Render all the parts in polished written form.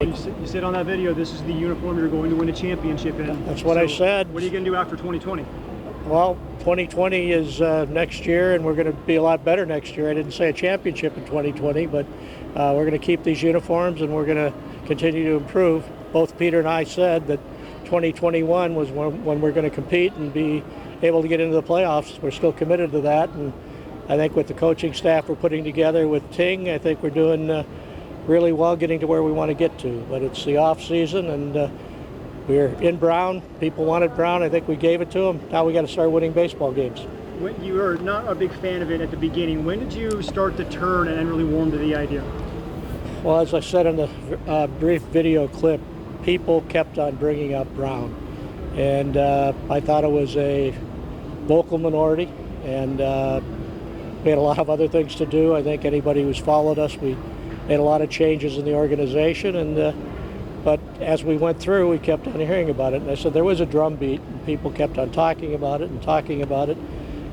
You said on that video, this is the uniform you're going to win a championship in. That's what I said. What are you going to do after 2020? Well, 2020 is next year, and we're going to be a lot better next year. I didn't say a championship in 2020, but we're going to keep these uniforms, and we're going to continue to improve. Both Peter and I said that 2021 was when we're going to compete and be able to get into the playoffs. We're still committed to that, and I think with the coaching staff we're putting together with Ting, I think we're doing really well getting to where we want to get to. But it's the off season, and we're in Brown. People wanted Brown. I think we gave it to them. Now we got to start winning baseball games. When you were not a big fan of it at the beginning, when did you start to turn and really warm to the idea? Well, as I said in the brief video clip, people kept on bringing up Brown. And I thought it was a vocal minority, and we had a lot of other things to do. I think anybody who's followed us, we made a lot of changes in the organization, and but as we went through, we kept on hearing about it. And I said there was a drumbeat, and people kept on talking about it and talking about it.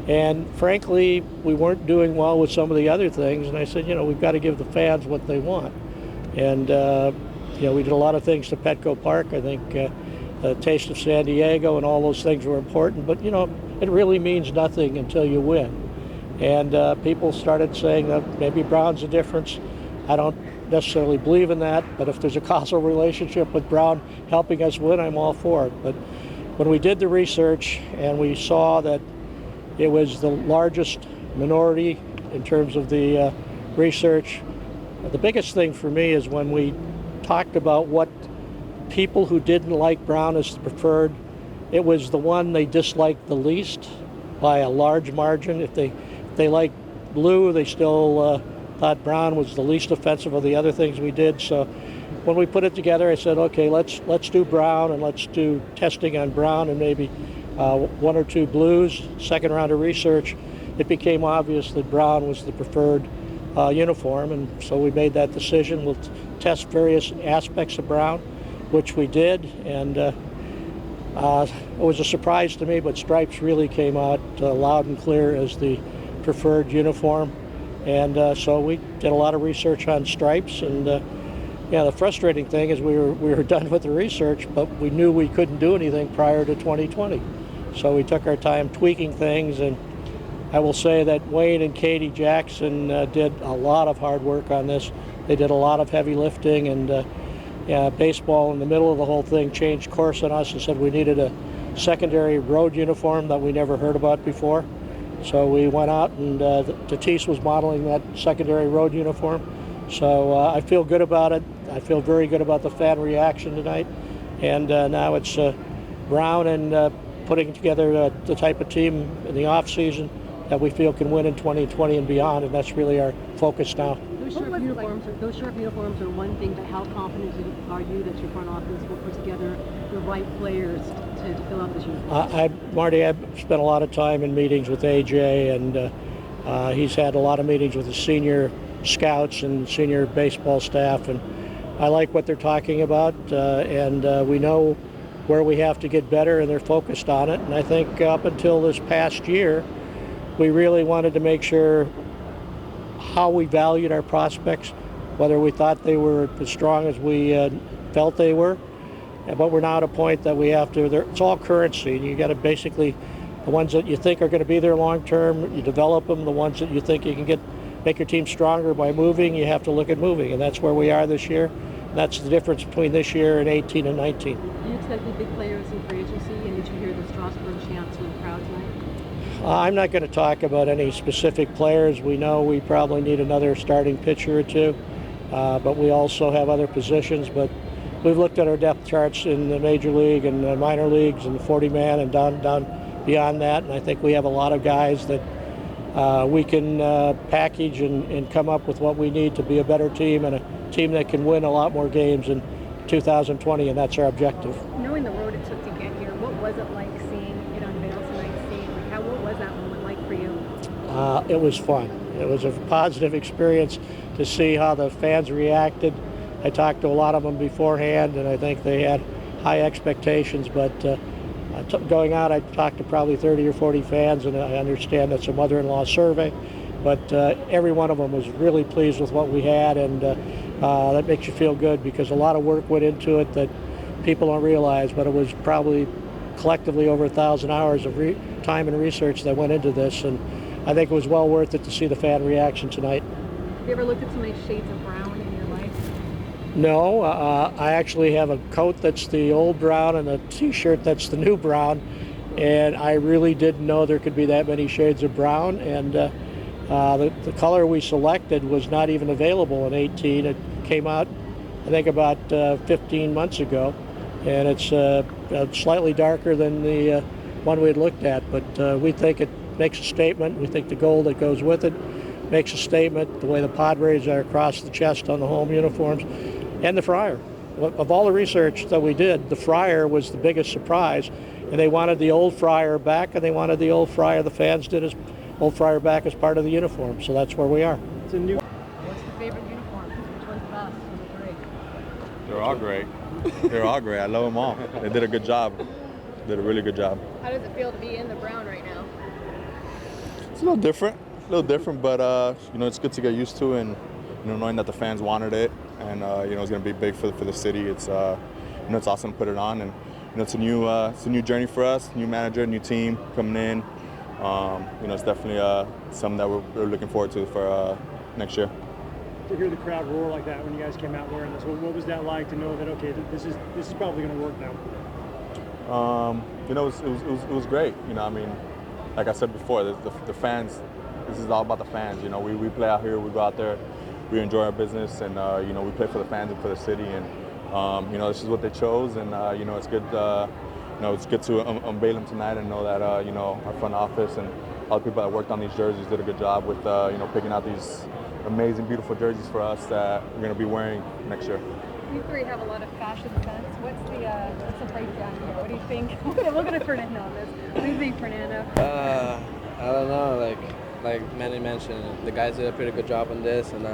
And frankly, we weren't doing well with some of the other things. And I said, we've got to give the fans what they want. And we did a lot of things to Petco Park. I think the Taste of San Diego and all those things were important. But it really means nothing until you win. And people started saying that maybe Brown's the difference. I don't necessarily believe in that, but if there's a causal relationship with Brown helping us win, I'm all for it. But when we did the research and we saw that it was the largest minority in terms of the research, the biggest thing for me is when we talked about what people who didn't like Brown as the preferred, it was the one they disliked the least by a large margin. If they liked blue, they still thought Brown was the least offensive of the other things we did. So when we put it together, I said, okay, let's do Brown, and let's do testing on Brown and maybe one or two blues. Second round of research, it became obvious that Brown was the preferred uniform, and so we made that decision. We'll test various aspects of Brown, which we did, and it was a surprise to me, but stripes really came out loud and clear as the preferred uniform. And so we did a lot of research on stripes, and the frustrating thing is we were done with the research, but we knew we couldn't do anything prior to 2020. So we took our time tweaking things, and I will say that Wayne and Katie Jackson did a lot of hard work on this. They did a lot of heavy lifting, and baseball in the middle of the whole thing changed course on us and said we needed a secondary road uniform that we never heard about before. So we went out, and Tatís was modeling that secondary road uniform. So I feel good about it. I feel very good about the fan reaction tonight. And now it's Brown and putting together the type of team in the off season that we feel can win in 2020 and beyond, and that's really our focus now. Those sharp uniforms are one thing, but how confident are you that your front office will put together the right players to fill out this uniform? Marty, I've spent a lot of time in meetings with AJ, and he's had a lot of meetings with the senior scouts and senior baseball staff, and I like what they're talking about, and we know where we have to get better, and they're focused on it. And I think up until this past year, we really wanted to make sure how we valued our prospects, whether we thought they were as strong as we felt they were. But we're now at a point that we have to, it's all currency, and you got to basically, the ones that you think are going to be there long term, you develop them. The ones that you think you can make your team stronger by moving, you have to look at moving, and that's where we are this year. And that's the difference between this year and 18 and 19. Do you expect the big players in free agency, and did you hear the Strasburg chants from the crowd tonight? I'm not going to talk about any specific players. We know we probably need another starting pitcher or two, but we also have other positions. But we've looked at our depth charts in the major league and the minor leagues and the 40-man and down beyond that, and I think we have a lot of guys that we can package and come up with what we need to be a better team and a team that can win a lot more games in 2020, and that's our objective. Knowing the road it took to get here, what was it like seeing it unveiled tonight? What was that moment like for you? It was fun. It was a positive experience to see how the fans reacted. I talked to a lot of them beforehand, and I think they had high expectations, but going out, I talked to probably 30 or 40 fans, and I understand that's a mother-in-law survey. but every one of them was really pleased with what we had, and that makes you feel good because a lot of work went into it that people don't realize, but it was probably collectively over 1,000 hours of time and research that went into this, and I think it was well worth it to see the fan reaction tonight. Have you ever looked at so many shades of brown in your life? No, I actually have a coat that's the old brown and a t-shirt that's the new brown, and I really didn't know there could be that many shades of brown, and the color we selected was not even available in 18. It came out, I think, about 15 months ago, and it's slightly darker than the one we had looked at, but we think it makes a statement. We think the gold that goes with it makes a statement, the way the Padres are across the chest on the home uniforms, and the Friar. Of all the research that we did, the Friar was the biggest surprise, and they wanted the old Friar back, and they wanted the old Friar, the fans did, as old Friar back as part of the uniform, so that's where we are. It's a new. What's your favorite uniform? Which one's the best? Of the three? They're all great. They're all great. I love them all. They did a good job. Did a really good job. How does it feel to be in the brown right now? It's a little different, but it's good to get used to, and knowing that the fans wanted it, and it's going to be big for the city. It's it's awesome to put it on, and it's a new journey for us. New manager, new team coming in. It's definitely something that we're looking forward to for next year. To hear the crowd roar like that when you guys came out wearing this, what was that like to know that okay, this is probably going to work now? It was great. Like I said before, the fans. This is all about the fans. We play out here, we go out there, we enjoy our business, and we play for the fans and for the city. And this is what they chose, and it's good. It's good to unveil them tonight and know that our front office and all the people that worked on these jerseys did a good job with picking out these amazing, beautiful jerseys for us that we're going to be wearing next year. You three have a lot of fashion sense. What's the breakdown here? What do you think? We'll go to Fernando on this. What do you think, Fernando? I don't know. Like Manny mentioned, the guys did a pretty good job on this, and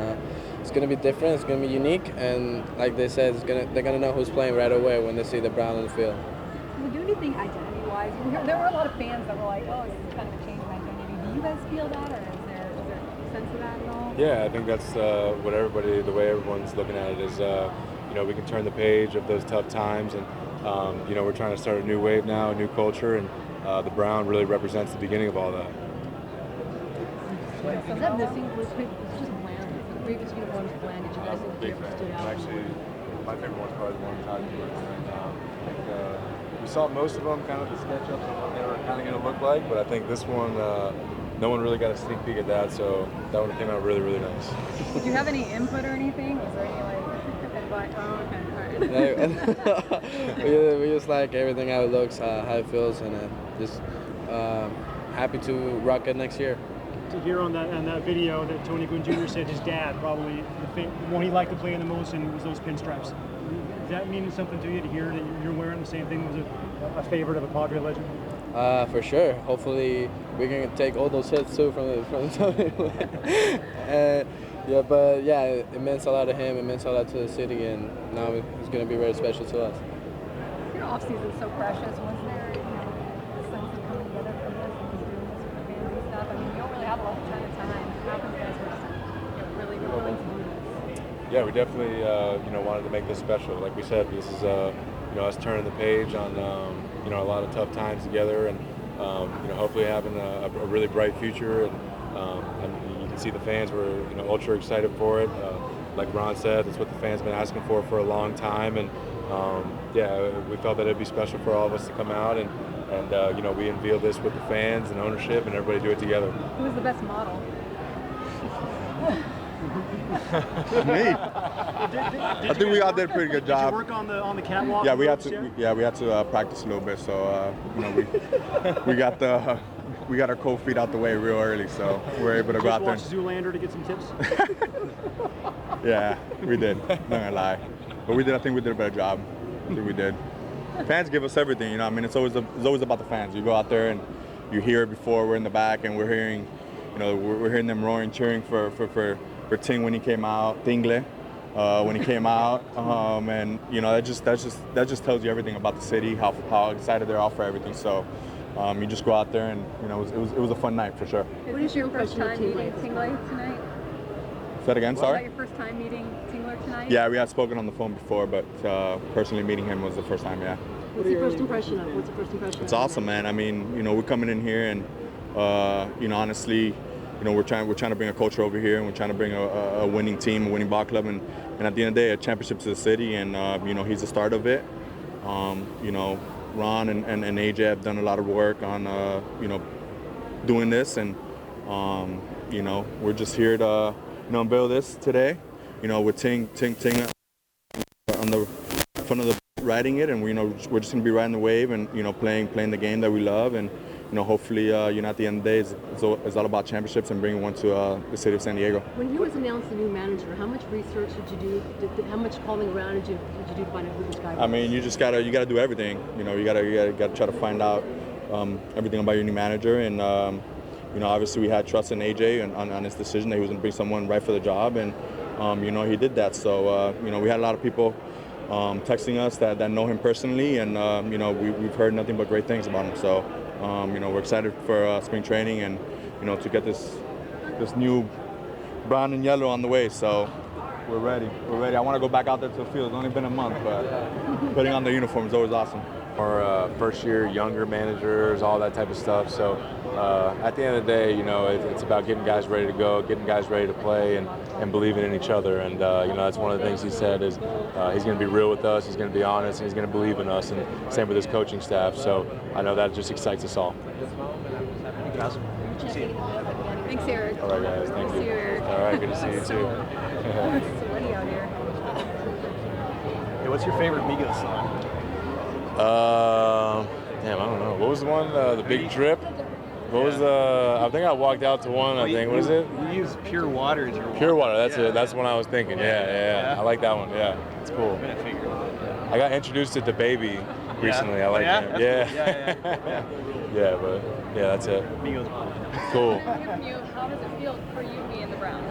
it's gonna be different. It's gonna be unique, and like they said, they're gonna know who's playing right away when they see the brown on the field. Did we do anything identity-wise? There were a lot of fans that were like, "Oh, this is kind of a change in identity." Do you guys feel that, or is there a sense of that at all? Yeah, I think that's the way everyone's looking at it is, we can turn the page of those tough times, and we're trying to start a new wave now, a new culture, and the brown really represents the beginning of all that. Is that missing? It's just bland. The previous uniform was bland. Did you guys think the difference stood out? Actually, my favorite one's probably the one Todd wearing. We saw most of them, kind of the sketch-ups of what they were kind of going to look like, but I think this one, no one really got a sneak peek at that, so that one came out really, really nice. Did you have any input or anything? Was there any advice? Oh, okay, all right. we just like everything, how it looks, how it feels, and just happy to rock it next year. To hear on that video that Tony Gwynn Jr. said his dad probably the one he liked to play in the most and was those pinstripes. Does that mean something to you to hear that you're wearing the same thing? Was it a favorite of a Padre legend? For sure. Hopefully we can take all those hits too from Tony. It meant a lot to him. It meant a lot to the city, and now it's going to be very special to us. Your off season's so precious. Was there, a sense of coming together from this and just doing this for fans and stuff? I mean, you don't really have a lot of time. How come you guys were just really willing to do this? Yeah, we definitely wanted to make this special. Like we said, this is us turning the page on a lot of tough times together, and hopefully having a really bright future. And you can see the fans were ultra excited for it. Like Ron said, that's what the fans have been asking for a long time, and we felt that it'd be special for all of us to come out and we unveil this with the fans and ownership and everybody do it together. Who was the best model? Me. I think we all did a pretty good job. Did you work on the catwalk? Yeah, we had to practice a little bit. So we got our cold feet out the way real early, so we were able to go out there. Watch Zoolander to get some tips. Yeah, we did. Not gonna lie, but I think we did a better job. I think we did. Fans give us everything, It's always about the fans. You go out there and you hear it before. We're in the back and we're hearing, we're hearing them roaring, cheering for Ting when he came out, Tingle when he came out, and that just tells you everything about the city, how excited they're all for everything. So you just go out there and it was a fun night for sure. What is your first impression of time meeting teammates? Tingler tonight? Say that again, Was that sorry? your first time meeting Tingler tonight? Yeah, we had spoken on the phone before, but personally meeting him was the first time, yeah. What's your first impression of? What's the first impression? It's awesome, man. I mean, we're coming in here and, honestly, we're trying to bring a culture over here, and we're trying to bring a winning team, a winning ball club, and at the end of the day, a championship to the city, and, he's the start of it. Ron and AJ have done a lot of work on, doing this, and, we're just here to, unveil this today, with Ting on the front of the riding it, and we're just going to be riding the wave and, playing the game that we love, and, hopefully, at the end of the day, it's all about championships and bringing one to the city of San Diego. When he was announced the new manager, how much research did you do? How much calling around did you do to find out who this guy was? I mean, you gotta do everything. You gotta try to find out everything about your new manager, and obviously we had trust in AJ and on his decision that he was going to bring someone right for the job, and he did that. So we had a lot of people texting us that know him personally, and we've heard nothing but great things about him. So we're excited for spring training and to get this new brown and yellow on the way. So we're ready. I want to go back out there to the field. It's only been a month, but putting on the uniform is always awesome. Or first year younger managers, all that type of stuff. So at the end of the day, it's about getting guys ready to go, getting guys ready to play, and believing in each other. And that's one of the things he said is he's going to be real with us, he's going to be honest, and he's going to believe in us. And same with his coaching staff. So I know that just excites us all. Thanks, Eric. All right, guys. Thank you. Eric. All right, good to see you too. It's sweaty out here. Hey, what's your favorite Migos song? Damn, I don't know. What was the one? The Big Drip? What was the? I think I walked out to one. I think. What is it? You use Pure Water as your water. Pure Water. That's Yeah. it. That's the one I was thinking. Yeah. I like that one. Yeah, it's cool. I figured. I got introduced to the Baby recently. I like yeah? him. That's Yeah. cool. Yeah. Yeah, but that's it. Migos. Cool. How does it feel for you being the Brown?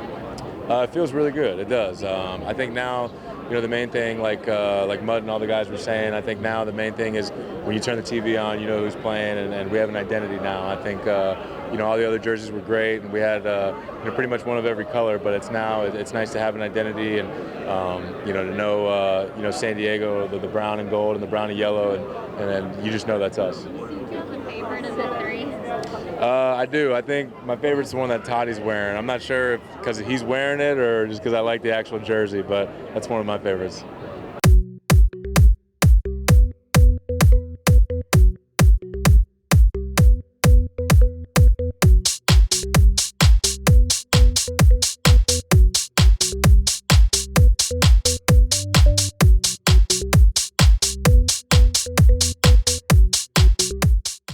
It feels really good. It does. I think now, the main thing, like Mud and all the guys were saying, I think now the main thing is when you turn the TV on, you know who's playing, and we have an identity now. I think, all the other jerseys were great, and we had, pretty much one of every color, but it's nice to have an identity and, to know, San Diego, the brown and gold and the brown and yellow, and then you just know that's us. Do you have a favorite of the three? I do. I think my favorite's the one that Tatís wearing. I'm not sure if because he's wearing it or just because I like the actual jersey, but that's one of my favorites.